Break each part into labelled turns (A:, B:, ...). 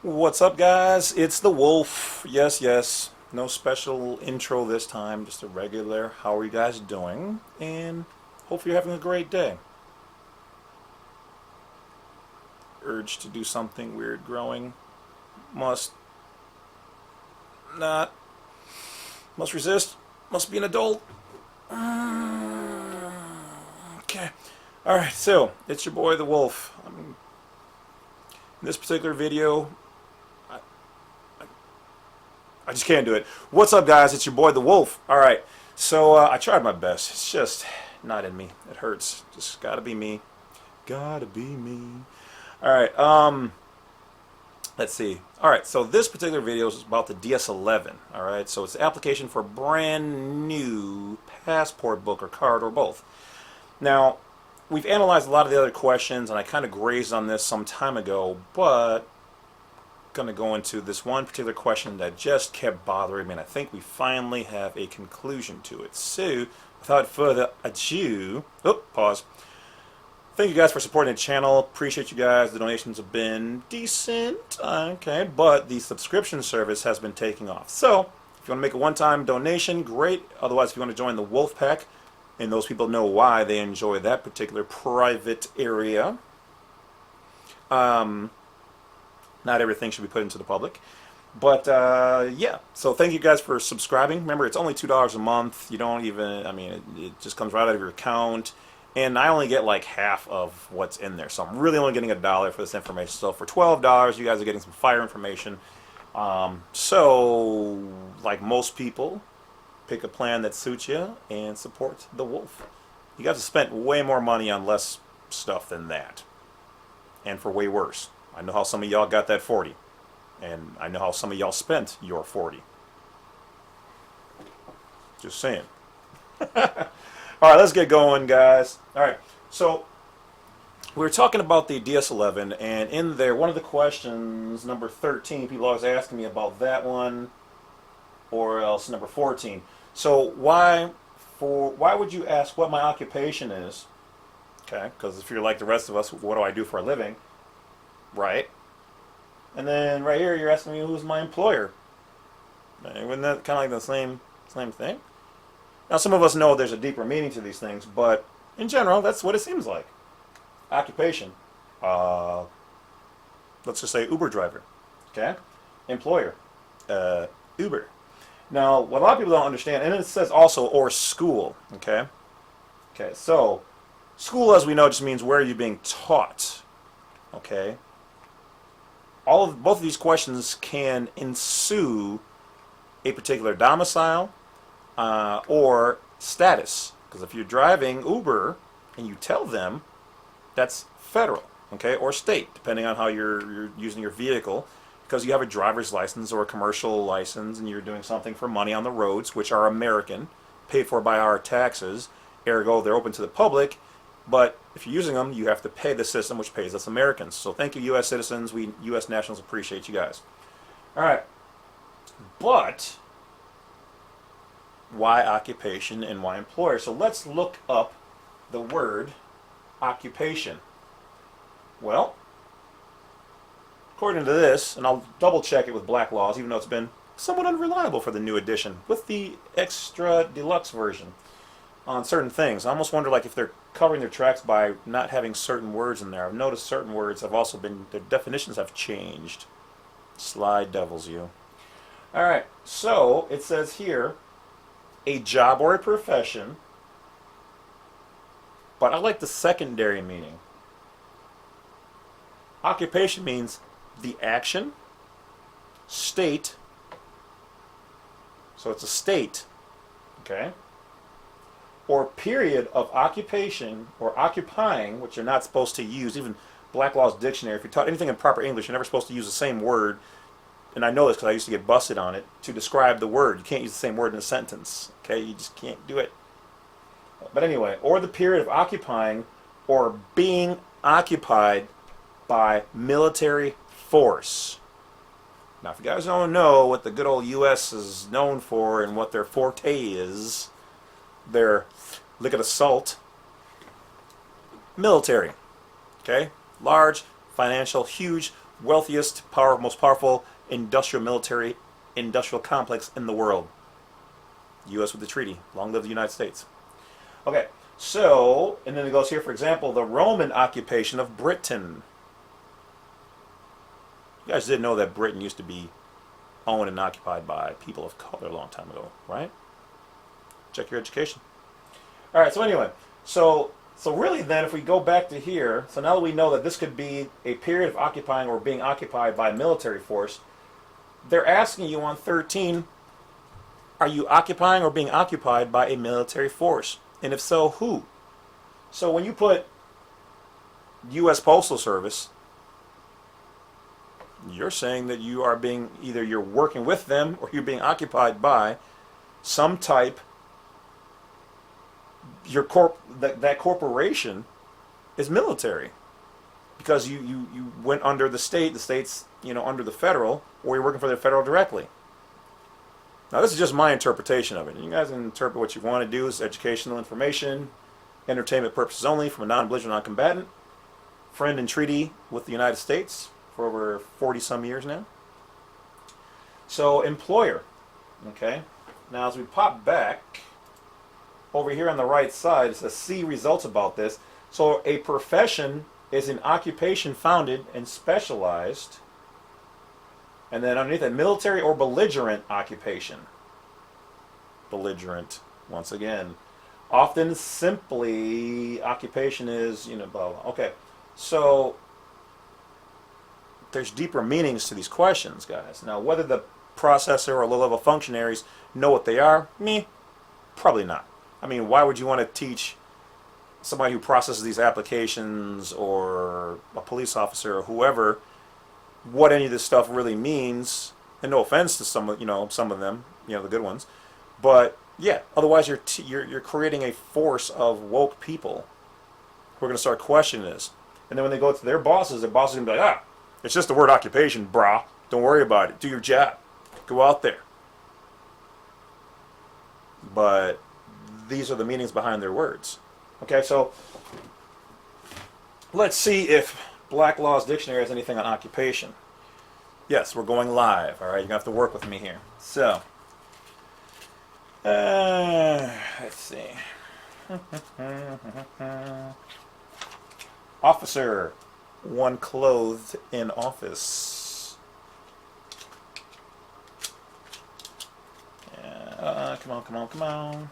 A: What's up, guys? It's the Wolf. Yes, yes. No special intro this time, just a regular. How are you guys doing? And hopefully you're having a great day. Urge to do something weird growing. Must not. Must resist. Must be an adult. Okay. Alright, so it's your boy the Wolf. In this particular video, I just can't do it. What's up, guys? It's your boy, the Wolf. All right. So I tried my best. It's just not in me. It hurts. Just gotta be me. Gotta be me. All right. Let's see. All right. So this particular video is about the DS-11. All right. So it's the application for a brand new passport book or card or both. Now, we've analyzed a lot of the other questions, and I kind of grazed on this some time ago, but going to go into this one particular question that just kept bothering me, and I think we finally have a conclusion to it. So, without further ado, pause. Thank you guys for supporting the channel. Appreciate you guys. The donations have been decent, okay, but the subscription service has been taking off. So, if you want to make a one-time donation, great. Otherwise, if you want to join the Wolf Pack, and those people know why they enjoy that particular private area, not everything should be put into the public. But, yeah. So thank you guys for subscribing. Remember, it's only $2 a month. You don't even, I mean, it just comes right out of your account. And I only get like half of what's in there. So I'm really only getting $1 for this information. So for $12, you guys are getting some fire information. So, like most people, pick a plan that suits you and support the Wolf. You guys have spent way more money on less stuff than that. And for way worse. I know how some of y'all got that 40. And I know how some of y'all spent your 40. Just saying. Alright, let's get going, guys. Alright, so we were talking about the DS-11, and in there, one of the questions, number 13, people always asking me about that one, or else number 14. So why would you ask what my occupation is? Okay, because if you're like the rest of us, what do I do for a living? Right. And then right here you're asking me who's my employer. Wouldn't that kind of like the same thing? Now some of us know there's a deeper meaning to these things, but in general that's what it seems like. Occupation. Let's just say Uber driver. Okay? Employer. Uber. Now what a lot of people don't understand, and it says also or school. Okay? Okay, so school, as we know, just means where are you being taught. Okay? Both of these questions can ensue a particular domicile or status. Because if you're driving Uber and you tell them, that's federal, okay, or state, depending on how you're using your vehicle. Because you have a driver's license or a commercial license and you're doing something for money on the roads, which are American, paid for by our taxes, ergo they're open to the public. But if you're using them, you have to pay the system, which pays us Americans. So thank you, U.S. citizens. We U.S. nationals appreciate you guys. All right. But why occupation and why employer? So let's look up the word occupation. Well, according to this, and I'll double check it with Black Laws, even though it's been somewhat unreliable for the new edition, with the extra deluxe version on certain things. I almost wonder like if they're covering their tracks by not having certain words in there. I've noticed certain words have also been, their definitions have changed. Sly devils, you. Alright, so it says here, a job or a profession, but I like the secondary meaning. Occupation means the action, state, so it's a state, okay? Or period of occupation or occupying, which you're not supposed to use. Even Black Law's dictionary, if you taught anything in proper English, you're never supposed to use the same word, and I know this because I used to get busted on it, to describe the word. You can't use the same word in a sentence, okay? You just can't do it. But anyway, or the period of occupying or being occupied by military force. Now, if you guys don't know what the good old U.S. is known for and what their forte is, their liquid assault, military. Okay? Large, financial, huge wealthiest, most powerful industrial complex in the world. U.S. with the treaty. Long live the United States. Okay, so, and then it goes here, for example, the Roman occupation of Britain. You guys didn't know that Britain used to be owned and occupied by people of color a long time ago, right? Check your education. All right, so anyway, so really then if we go back to here, so now that we know that this could be a period of occupying or being occupied by a military force, they're asking you on 13, are you occupying or being occupied by a military force? And if so, who? So when you put U.S. Postal Service, you're saying that you are being, either you're working with them or you're being occupied by some type, that corporation is military. Because you went under the state's, under the federal, or you're working for the federal directly. Now this is just my interpretation of it. You guys can interpret what you want to do. It's educational information, entertainment purposes only, from a non-belligerent non-combatant, friend in treaty with the United States for over 40 some years now. So employer, okay. Now as we pop back over here on the right side, it says see results about this. So a profession is an occupation founded and specialized. And then underneath it, military or belligerent occupation. Belligerent, once again. Often simply, occupation is, blah, blah. Okay, so there's deeper meanings to these questions, guys. Now, whether the processor or low-level functionaries know what they are, probably not. I mean, why would you want to teach somebody who processes these applications or a police officer or whoever what any of this stuff really means? And no offense to some of them, the good ones, but yeah, otherwise you're creating a force of woke people who are going to start questioning this, and then when they go to their bosses are going to be like, it's just the word occupation, brah. Don't worry about it. Do your job. Go out there. But these are the meanings behind their words. Okay, so let's see if Black Law's Dictionary has anything on occupation. Yes, we're going live. All right, you're going to have to work with me here. So, let's see. Officer, one clothed in office. Come on.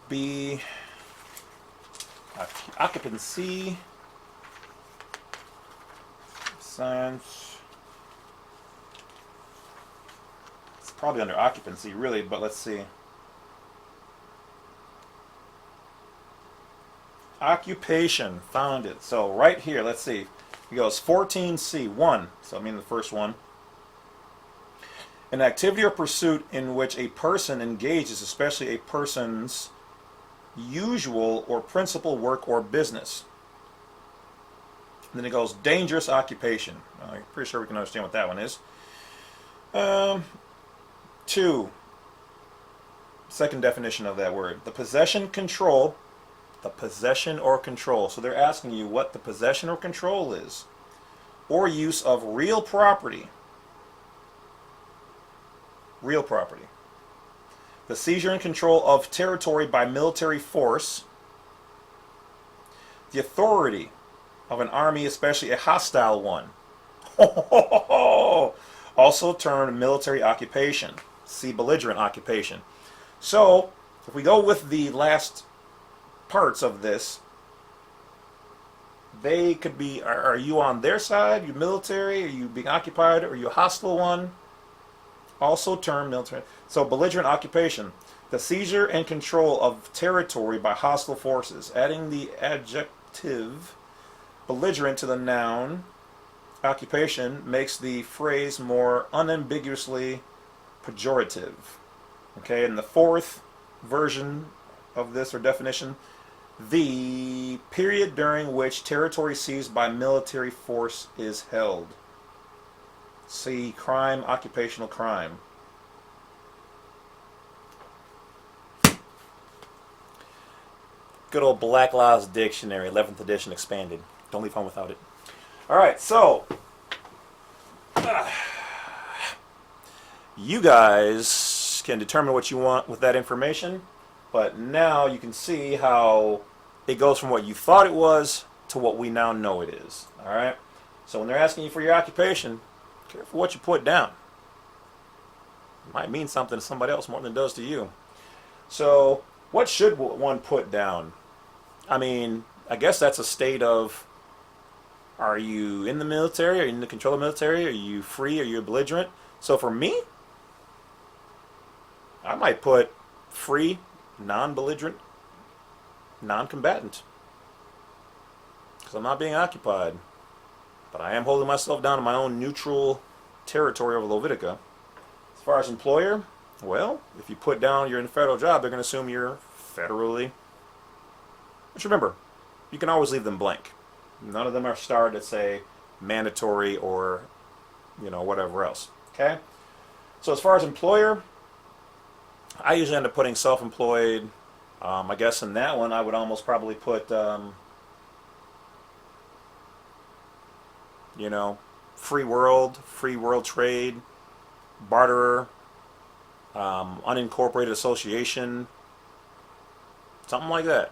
A: B, occupancy. Science. It's probably under occupancy, really, but let's see. Occupation, found it. So right here, let's see. It goes 14C1, so I mean the first one. An activity or pursuit in which a person engages, especially a person's usual or principal work or business. And then it goes dangerous occupation. I'm pretty sure we can understand what that one is. 2. Second definition of that word. The possession or control. So they're asking you what the possession or control is. Or use of real property. Real property. The seizure and control of territory by military force. The authority of an army, especially a hostile one. Also termed military occupation. See belligerent occupation. So, if we go with the last parts of this, they could be, are you on their side? Are you military? Are you being occupied? Are you a hostile one? Also termed military. So, belligerent occupation. The seizure and control of territory by hostile forces. Adding the adjective belligerent to the noun occupation makes the phrase more unambiguously pejorative. Okay, and the fourth version of this or definition, the period during which territory seized by military force is held. See crime, occupational crime. Good old Black Law's Dictionary, 11th edition expanded. Don't leave home without it. All right, so you guys can determine what you want with that information, but now you can see how it goes from what you thought it was to what we now know it is. All right, so when they're asking you for your occupation, careful what you put down. It might mean something to somebody else more than it does to you. So what should one put down? I mean, I guess that's a state of, are you in the military? Are you in the control of the military? Are you free? Are you a belligerent? So for me, I might put free, non-belligerent, non-combatant. Because I'm not being occupied. But I am holding myself down in my own neutral territory over Levitica. As far as employer, well, if you put down you're in a federal job, they're going to assume you're federally. Just remember, you can always leave them blank. None of them are starred that say mandatory or, whatever else. Okay? So as far as employer, I usually end up putting self-employed. I guess in that one I would almost probably put, free world trade, barterer, unincorporated association, something like that.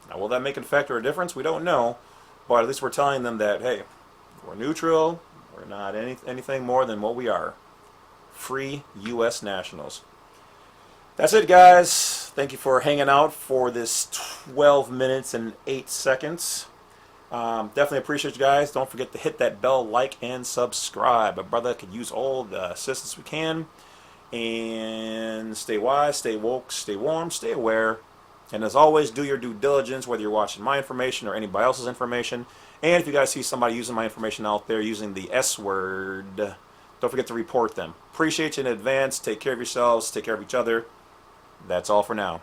A: Now, will that make an effect or a difference? We don't know, but at least we're telling them that, hey, we're neutral, we're not anything more than what we are. Free U.S. nationals. That's it, guys. Thank you for hanging out for this 12 minutes and 8 seconds. Definitely appreciate you guys. Don't forget to hit that bell, like, and subscribe. My brother could use all the assistance we can. And stay wise, stay woke, stay warm, stay aware. And as always, do your due diligence, whether you're watching my information or anybody else's information. And if you guys see somebody using my information out there using the S word, don't forget to report them. Appreciate you in advance. Take care of yourselves. Take care of each other. That's all for now.